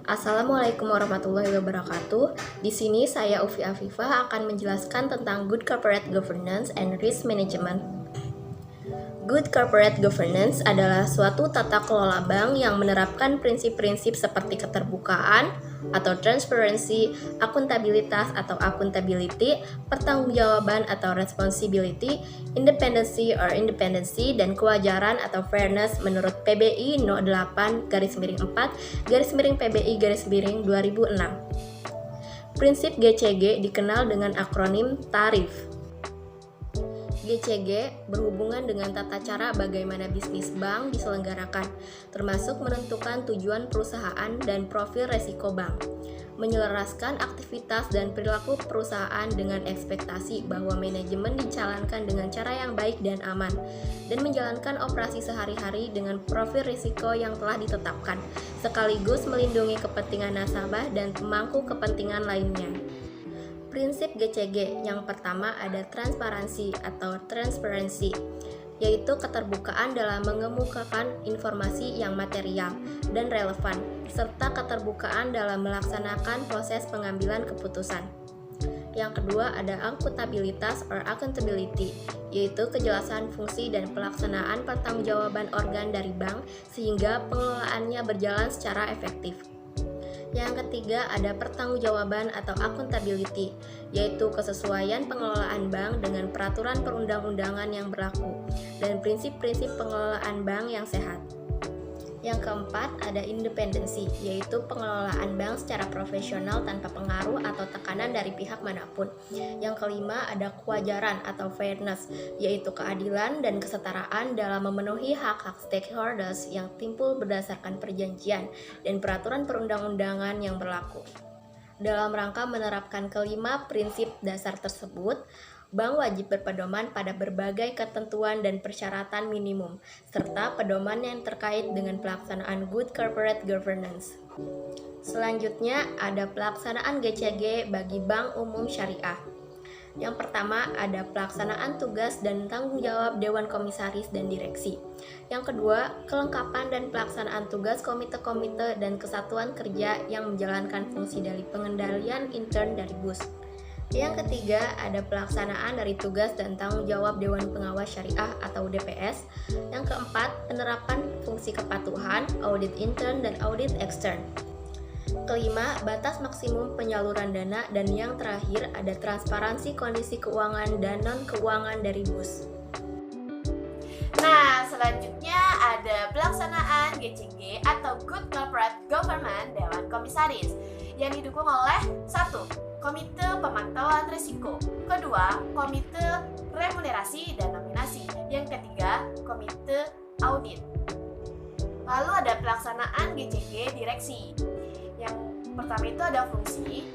Assalamualaikum warahmatullahi wabarakatuh. Di sini saya Ufi Afifah akan menjelaskan tentang Good Corporate Governance and Risk Management. Good corporate governance adalah suatu tata kelola bank yang menerapkan prinsip-prinsip seperti keterbukaan atau transparency, akuntabilitas atau accountability, pertanggungjawaban atau responsibility, independency or independency, dan kewajaran atau fairness menurut PBI No. 8/PBI/2006. Prinsip GCG dikenal dengan akronim TARIF. GCG berhubungan dengan tata cara bagaimana bisnis bank diselenggarakan, termasuk menentukan tujuan perusahaan dan profil resiko bank, menyelaraskan aktivitas dan perilaku perusahaan dengan ekspektasi bahwa manajemen dijalankan dengan cara yang baik dan aman, dan menjalankan operasi sehari-hari dengan profil risiko yang telah ditetapkan, sekaligus melindungi kepentingan nasabah dan pemangku kepentingan lainnya. Prinsip GCG yang pertama ada transparansi atau transparency, yaitu keterbukaan dalam mengemukakan informasi yang material dan relevan, serta keterbukaan dalam melaksanakan proses pengambilan keputusan. Yang kedua ada akuntabilitas or accountability, yaitu kejelasan fungsi dan pelaksanaan pertanggungjawaban organ dari bank sehingga pengelolaannya berjalan secara efektif. Yang ketiga ada pertanggungjawaban atau accountability, yaitu kesesuaian pengelolaan bank dengan peraturan perundang-undangan yang berlaku dan prinsip-prinsip pengelolaan bank yang sehat. Yang keempat ada independensi, yaitu pengelolaan bank secara profesional tanpa pengaruh atau tekanan dari pihak manapun. Yang kelima ada kewajaran atau fairness, yaitu keadilan dan kesetaraan dalam memenuhi hak-hak stakeholders yang timbul berdasarkan perjanjian dan peraturan perundang-undangan yang berlaku. Dalam rangka menerapkan kelima prinsip dasar tersebut, bank wajib berpedoman pada berbagai ketentuan dan persyaratan minimum, serta pedoman yang terkait dengan pelaksanaan Good Corporate Governance. Selanjutnya, ada pelaksanaan GCG bagi bank umum syariah. Yang pertama, ada pelaksanaan tugas dan tanggung jawab Dewan Komisaris dan Direksi. Yang kedua, kelengkapan dan pelaksanaan tugas komite-komite dan kesatuan kerja yang menjalankan fungsi dari pengendalian intern dari BUS. Yang ketiga, ada pelaksanaan dari tugas dan tanggung jawab Dewan Pengawas Syariah atau DPS. Yang keempat, penerapan fungsi kepatuhan, audit intern dan audit ekstern. Kelima, batas maksimum penyaluran dana, dan yang terakhir ada transparansi kondisi keuangan dan non-keuangan dari BUS. Nah, selanjutnya ada pelaksanaan GCG atau Good Corporate Governance Dewan Komisaris yang didukung oleh 1. Komite Pemantauan Risiko. Kedua, Komite Remunerasi dan Nominasi. Yang ketiga, Komite Audit. Lalu ada pelaksanaan GCG Direksi. Yang pertama itu ada fungsi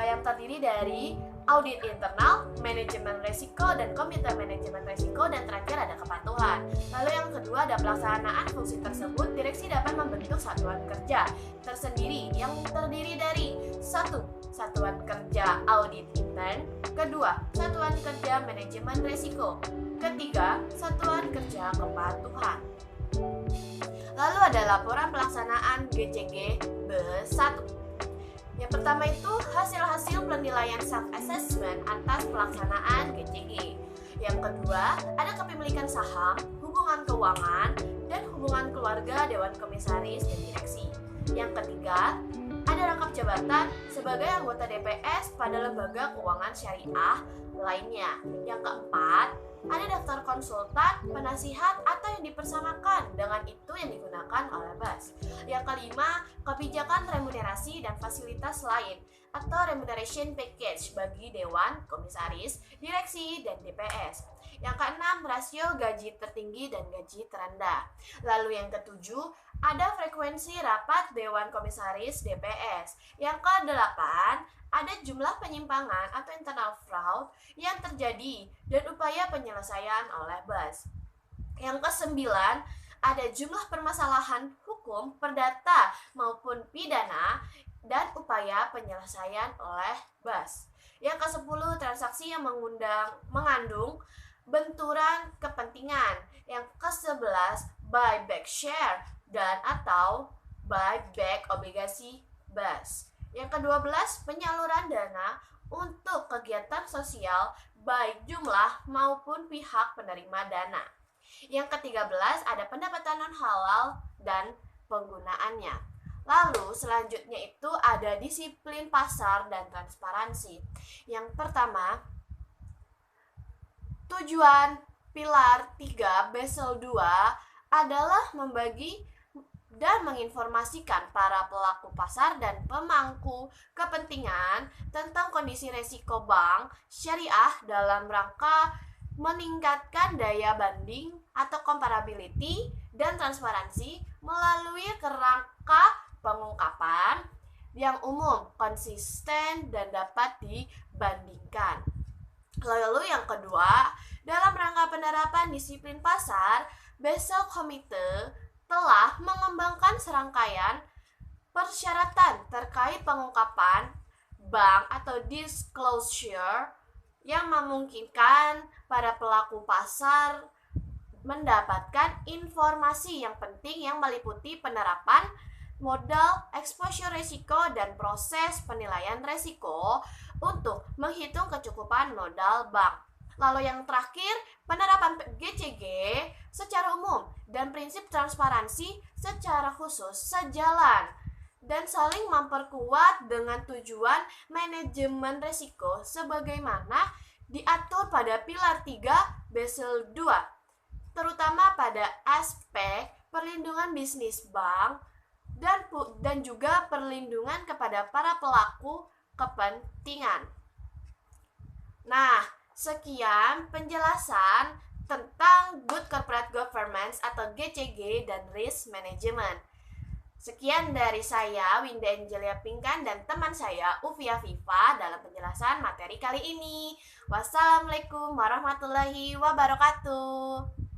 yang terdiri dari audit internal, manajemen risiko, dan komite manajemen risiko, dan terakhir ada kepatuhan. Lalu yang kedua ada pelaksanaan fungsi tersebut, direksi dapat membentuk satuan kerja tersendiri yang terdiri dari 1. Satuan kerja audit intern. Kedua, satuan kerja manajemen risiko. Ketiga, satuan kerja kepatuhan. Lalu ada laporan pelaksanaan GCG B1. Yang pertama itu hasil-hasil penilaian self-assessment atas pelaksanaan GCG. Yang kedua, ada kepemilikan saham, hubungan keuangan, dan hubungan keluarga Dewan Komisaris dan Direksi. Yang ketiga, ada rangkap jabatan sebagai anggota DPS pada lembaga keuangan syariah lainnya. Yang keempat, ada daftar konsultan, penasihat, atau yang dipersamakan dengan itu yang digunakan oleh BAS. Yang kelima, kebijakan remunerasi dan fasilitas lain atau remuneration package bagi Dewan Komisaris, Direksi, dan DPS. Yang keenam, rasio gaji tertinggi dan gaji terendah. Lalu yang ketujuh, ada frekuensi rapat Dewan Komisaris DPS. Yang kedelapan, ada jumlah penyimpangan atau internal fraud yang terjadi dan upaya penyelesaian oleh BAS. Yang kesembilan, ada jumlah permasalahan hukum, perdata maupun pidana dan upaya penyelesaian oleh BAS. Yang ke-10, transaksi yang mengandung benturan kepentingan. Yang ke-11, buyback share dan atau buyback obligasi BAS. Yang ke-12, penyaluran dana untuk kegiatan sosial baik jumlah maupun pihak penerima dana. Yang ke-13, ada pendapatan non halal dan penggunaannya. Lalu selanjutnya itu ada disiplin pasar dan transparansi. Yang pertama, tujuan pilar 3 Basel 2 adalah membagi dan menginformasikan para pelaku pasar dan pemangku kepentingan tentang kondisi resiko bank syariah dalam rangka meningkatkan daya banding atau comparability dan transparansi melalui kerangka pengungkapan yang umum, konsisten, dan dapat dibandingkan. Lalu yang kedua, dalam rangka penerapan disiplin pasar, Basel Committee telah mengembangkan serangkaian persyaratan terkait pengungkapan bank atau disclosure yang memungkinkan para pelaku pasar mendapatkan informasi yang penting yang meliputi penerapan modal, exposure resiko, dan proses penilaian resiko untuk menghitung kecukupan modal bank. Lalu yang terakhir, penerapan GCG secara umum dan prinsip transparansi secara khusus sejalan dan saling memperkuat dengan tujuan manajemen risiko sebagaimana diatur pada pilar 3 Basel 2, terutama pada aspek perlindungan bisnis bank dan juga perlindungan kepada para pelaku kepentingan. Nah, sekian penjelasan tentang Good Corporate Governance atau GCG dan Risk Management. Sekian dari saya, Winda Angelia Pinkan, dan teman saya, Ufia Viva, dalam penjelasan materi kali ini. Wassalamualaikum warahmatullahi wabarakatuh.